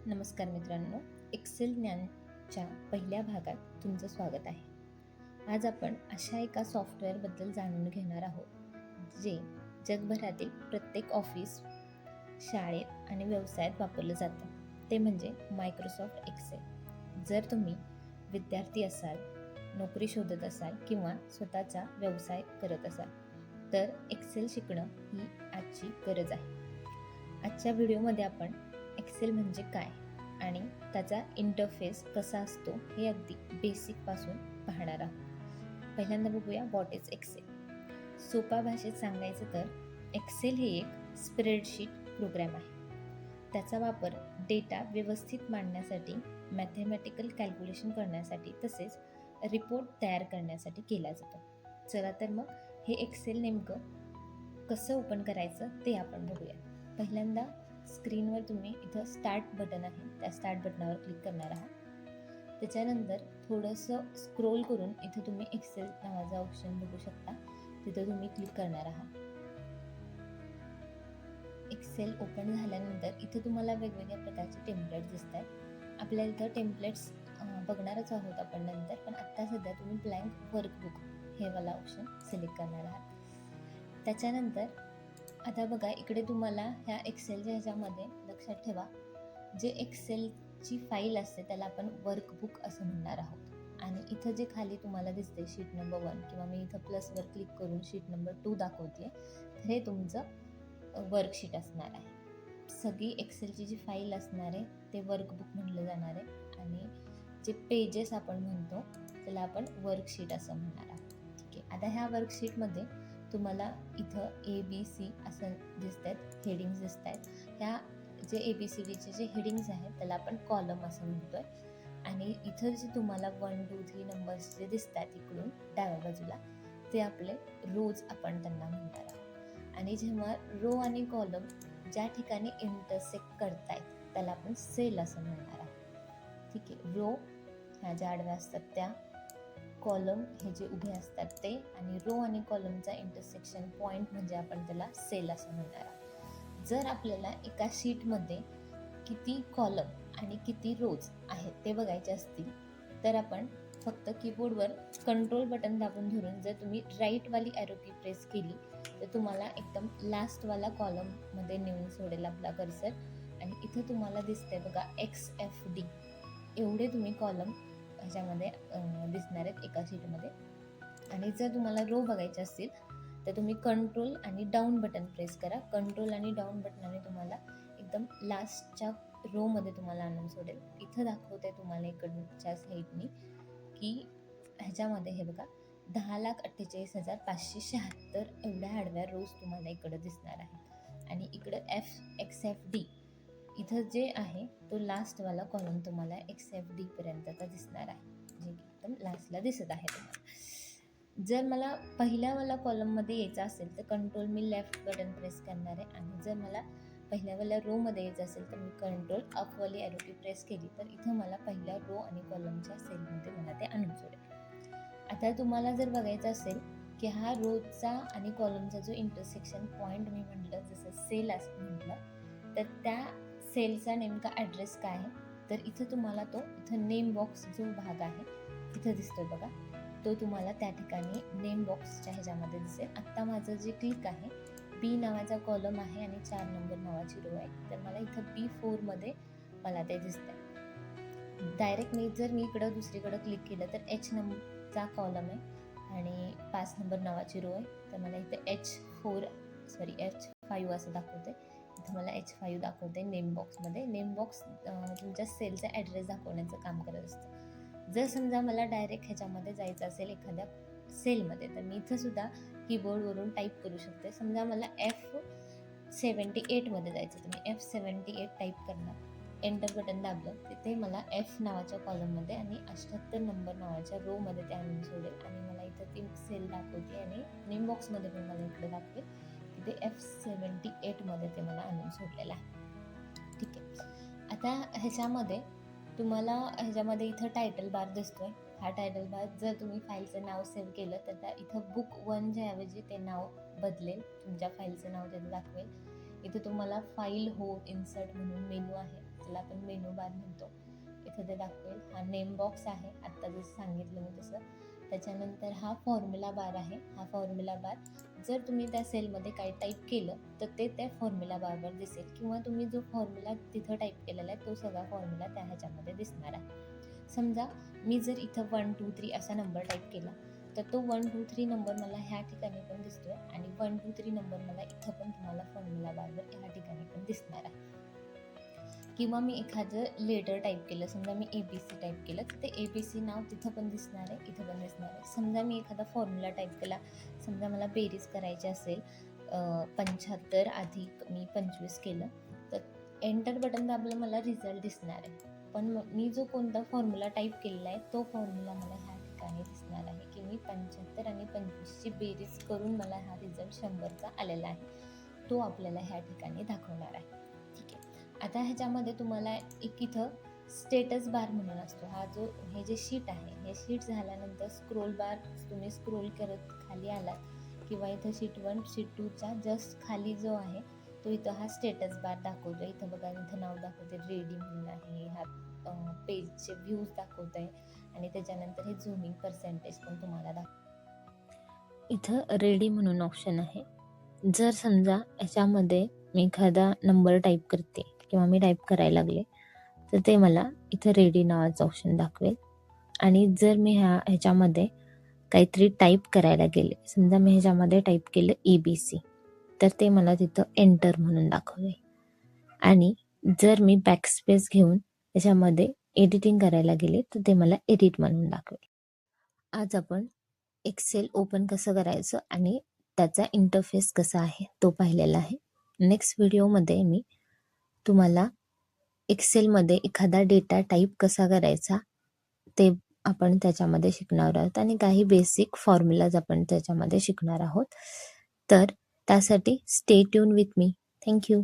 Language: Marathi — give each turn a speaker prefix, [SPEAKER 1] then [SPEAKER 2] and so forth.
[SPEAKER 1] नमस्कार मित्रांनो, एक्सेल ज्ञानच्या पहिल्या भागात तुमचं स्वागत आहे. आज आपण अशा एका सॉफ्टवेअरबद्दल जाणून घेणार आहोत जे जगभरातील प्रत्येक ऑफिस, शाळेत आणि व्यवसायात वापरलं जातं. ते म्हणजे मायक्रोसॉफ्ट एक्सेल. जर तुम्ही विद्यार्थी असाल, नोकरी शोधत असाल किंवा स्वतःचा व्यवसाय करत असाल तर एक्सेल शिकणं ही आजची गरज आहे. आजच्या व्हिडिओमध्ये आपण एक्सेल म्हणजे काय आणि त्याचा इंटरफेस कसा असतो हे अगदी बेसिकपासून पाहणार आहोत. पहिल्यांदा बघूया व्हॉट इज एक्सेल. सोप्या भाषेत सांगायचं तर एक्सेल हे एक स्प्रेडशीट प्रोग्राम आहे. त्याचा वापर डेटा व्यवस्थित मांडण्यासाठी, मॅथमॅटिकल कॅल्क्युलेशन करण्यासाठी तसेच रिपोर्ट तयार करण्यासाठी केला जातो. चला तर मग हे एक्सेल नेमकं कसं ओपन करायचं ते आपण बघूया. पहिल्यांदा स्क्रीनवर तुम्ही इथं स्टार्ट बटन आहे, त्या स्टार्ट बटनावर क्लिक करणार आहात. त्याच्यानंतर थोडंसं स्क्रोल करून इथं तुम्ही एक्सेल नावाचा ऑप्शन बघू शकता, तिथं तुम्ही क्लिक करणार आहात. एक्सेल ओपन झाल्यानंतर इथं तुम्हाला वेगवेगळ्या प्रकारचे टेम्पलेट्स दिसत आहेत. आपल्याला इथं टेम्पलेट्स बघणारच आहोत आपण नंतर, पण आत्ता सध्या तुम्ही ब्लँक वर्कबुक हे वाला ऑप्शन सिलेक्ट करणार आहात. त्याच्यानंतर आता बघा इकडे तुम्हाला ह्या एक्सेलच्या ह्याच्यामध्ये लक्षात ठेवा, जे एक्सेलची फाईल असते त्याला आपण वर्कबुक असं म्हणणार आहोत. आणि इथं जे खाली तुम्हाला दिसते शीट नंबर 1 किंवा मी इथं प्लसवर क्लिक करून शीट नंबर 2 दाखवते, तर हे तुमचं वर्कशीट असणार आहे. सगळी एक्सेलची जी फाईल असणार आहे ते वर्कबुक म्हटलं जाणार आहे आणि जे पेजेस आपण म्हणतो त्याला आपण वर्कशीट असं म्हणणार आहोत. ठीक आहे, आता ह्या वर्कशीटमध्ये तुम्हाला इथं ABC असं दिसत आहेत, हेडिंग्स दिसत आहेत. ह्या जे ABCDचे जे हेडिंग्स आहेत त्याला आपण कॉलम असं म्हणतोय. आणि इथं जे तुम्हाला 1, 2, 3 नंबर्स जे दिसतात इकडून डाव्या बाजूला ते आपले रोज आपण त्यांना म्हणणार आहोत. आणि जेव्हा रो आणि कॉलम ज्या ठिकाणी इंटरसेक्ट करतायत त्याला आपण सेल असं म्हणणार आहोत. ठीक आहे, रो ह्या ज्या आडव्या असतात त्या, कॉलम हे जे उभे असतात ते, आणि रो आणि कॉलमचा इंटरसेक्शन पॉईंट म्हणजे आपण त्याला सेल असं म्हणणार आहोत. जर आपल्याला एका शीटमध्ये किती कॉलम आणि किती रोज आहेत ते बघायचे असतील तर आपण फक्त कीबोर्डवर कंट्रोल बटन दाबून धरून जर तुम्ही राईटवाली ॲरो की प्रेस केली तर तुम्हाला एकदम लास्टवाला कॉलममध्ये नेऊन सोडेल आपला कर्सर. आणि इथं तुम्हाला दिसतंय बघा XFD, एवढे तुम्ही कॉलम ह्याच्यामध्ये दिसणार आहेत एका शीटमध्ये. आणि जर तुम्हाला रो बघायचे असतील तर तुम्ही कंट्रोल आणि डाऊन बटन प्रेस करा. कंट्रोल आणि डाऊन बटनाने तुम्हाला एकदम लास्टच्या रोमध्ये तुम्हाला आणून सोडेल. इथं दाखवते तुम्हाला इकडच्या साईडनी की ह्याच्यामध्ये हे बघा 10,48,576 एवढ्या आडव्या रोज तुम्हाला इकडं दिसणार आहेत. आणि इकडं XFD इथं जे आहे तो लास्टवाला कॉलम तुम्हाला XFD पर्यंतचा दिसणार आहे, जे एकदम लास्टला दिसत आहे तुम्हाला. जर मला पहिल्यावाला कॉलममध्ये यायचं असेल तर कंट्रोल मी लेफ्ट बटन प्रेस करणार आहे. आणि जर मला पहिल्यावाल्या रोमध्ये यायचं असेल तर मी कंट्रोल अपवाली ॲरो की प्रेस केली तर इथं मला पहिल्या रो आणि कॉलमच्या सेलमध्ये मला ते आणून सोडेल. आता तुम्हाला जर बघायचं असेल की हा रोजचा आणि कॉलमचा जो इंटरसेक्शन पॉईंट मी म्हटलं, जसं सेल असं म्हटलं, तर त्या सेलचा नेमका ॲड्रेस काय आहे तर इथं तुम्हाला तो इथं नेम बॉक्स जो भाग आहे तिथं दिसतोय बघा, तो तुम्हाला त्या ठिकाणी नेम बॉक्सच्या ह्याच्यामध्ये दिसेल. आत्ता माझं जे क्लिक आहे B नावाचा कॉलम आहे आणि 4 नंबर नावाची रो आहे, तर मला इथं B4 मध्ये मला ते दिसतंय. डायरेक्ट मी इकडं दुसरीकडं क्लिक केलं तर H नंबरचा कॉलम आहे आणि 5 नंबर नावाची रो आहे, तर मला इथं H5 असं दाखवते. इथं मला H5 दाखवते नेम बॉक्समध्ये. नेम बॉक्स तुमच्या सेलचा ॲड्रेस दाखवण्याचं काम करत असतं. जर समजा मला डायरेक्ट ह्याच्यामध्ये जायचं असेल एखाद्या सेलमध्ये तर मी इथं सुद्धा कीबोर्डवरून टाईप करू शकते. समजा मला F78 मध्ये जायचं तर मी F78 टाईप करणार, एंटर बटन दाबलं, तिथे मला F नावाच्या कॉलममध्ये आणि 78 नंबर नावाच्या रोमध्ये ते आणून सोडेल. आणि मला इथं ती सेल दाखवते आणि नेम बॉक्समध्ये पण मला इकडे दाखवेल की ते F78 मध्ये ते मला आणून सोडलेलं आहे. ठीक आहे, आता ह्याच्यामध्ये तुम्हाला ह्याच्यामध्ये इथं टायटल बार दिसतोय. हा टायटल बार जर तुम्ही फाईलचं नाव सेव्ह केलं तर त्या इथं बुक 1च्या ऐवजी ते नाव बदलेल, तुमच्या फाईलचं नाव तिथं दाखवेल. इथं तुम्हाला फाईल होम इन्सर्ट म्हणून मेनू आहे, ज्याला आपण मेनू बार म्हणतो, इथं ते दाखवेल. हा नेम बॉक्स आहे, आत्ता जसं सांगितलं मी तसं. त्याच्यानंतर हा फॉर्म्युला बार आहे. हा फॉर्म्युला बार जर तुम्ही त्या सेलमध्ये काही टाईप केलं तर ते त्या फॉर्म्युला बारवर दिसेल, किंवा तुम्ही जो फॉर्म्युला तिथं टाईप केलेला आहे तो सगळा फॉर्म्युला त्या ह्याच्यामध्ये दिसणार आहे. समजा मी जर इथं 1 2 3 असा नंबर टाईप केला तर तो 1 2 3 नंबर मला ह्या ठिकाणी पण दिसतोय, आणि 1 2 3 नंबर मला इथं पण तुम्हाला फॉर्म्युला बारवर ह्या ठिकाणी पण दिसणार आहे. किंवा मी एखादं लेटर टाईप केलं, समजा मी ABC टाईप केलं तर ते ABC नाव तिथं पण दिसणार आहे, इथं पण दिसणार आहे. समजा मी एखादा फॉर्म्युला टाईप केला, समजा मला बेरीज करायची असेल 75 अधिक मी 25 केलं, तर एंटर बटन दाबलं मला रिझल्ट दिसणार आहे. पण मी जो कोणता फॉर्म्युला टाईप केलेला आहे तो फॉर्म्युला मला ह्या ठिकाणी दिसणार आहे की मी 75 आणि 25ची बेरीज करून मला हा रिझल्ट 100चा आलेला आहे, तो आपल्याला ह्या ठिकाणी दाखवणार आहे. ठीक आहे. आता ह्याच्यामध्ये तुम्हाला एक इथं स्टेटस बार म्हणून असतो. हे जे शीट आहे, हे शीट झाल्यानंतर स्क्रोल बार तुम्ही स्क्रोल करत खाली आलात, किंवा इथं शीट 1 शीट 2च्या जस्ट खाली जो आहे तो इथं हा स्टेटस बार दाखवतो. इथं बघा, इथं नाव दाखवते रेडी म्हणून आहे. हा पेजचे व्ह्यूज दाखवत आहे, आणि त्याच्यानंतर हे झूमिंग पर्सेंटेज पण तुम्हाला दाखवतो. इथं रेडी म्हणून ऑप्शन आहे. जर समजा याच्यामध्ये मी एखादा नंबर टाईप करते किंवा मी टाईप करायला लागले तर ते मला इथं रेडी नावाचं ऑप्शन दाखवेल. आणि जर मी ह्याच्यामध्ये काहीतरी टाईप करायला गेले, समजा मी ह्याच्यामध्ये टाईप केलं ABC, तर ते मला तिथं एंटर म्हणून दाखवेल. आणि जर मी बॅकस्पेस घेऊन त्याच्यामध्ये एडिटिंग करायला गेले तर ते मला एडिट म्हणून दाखवेल. आज आपण एक्सेल ओपन कसं करायचं आणि त्याचा इंटरफेस कसा आहे तो पाहिलेला आहे. नेक्स्ट व्हिडिओमध्ये मी तुम्हाला एक्सेलमध्ये एखादा डेटा टाईप कसा करायचा ते आपण त्याच्यामध्ये शिकणार आहोत, आणि काही बेसिक फॉर्म्युलाज आपण त्याच्यामध्ये शिकणार आहोत. तर त्यासाठी stay tune with me. Thank you.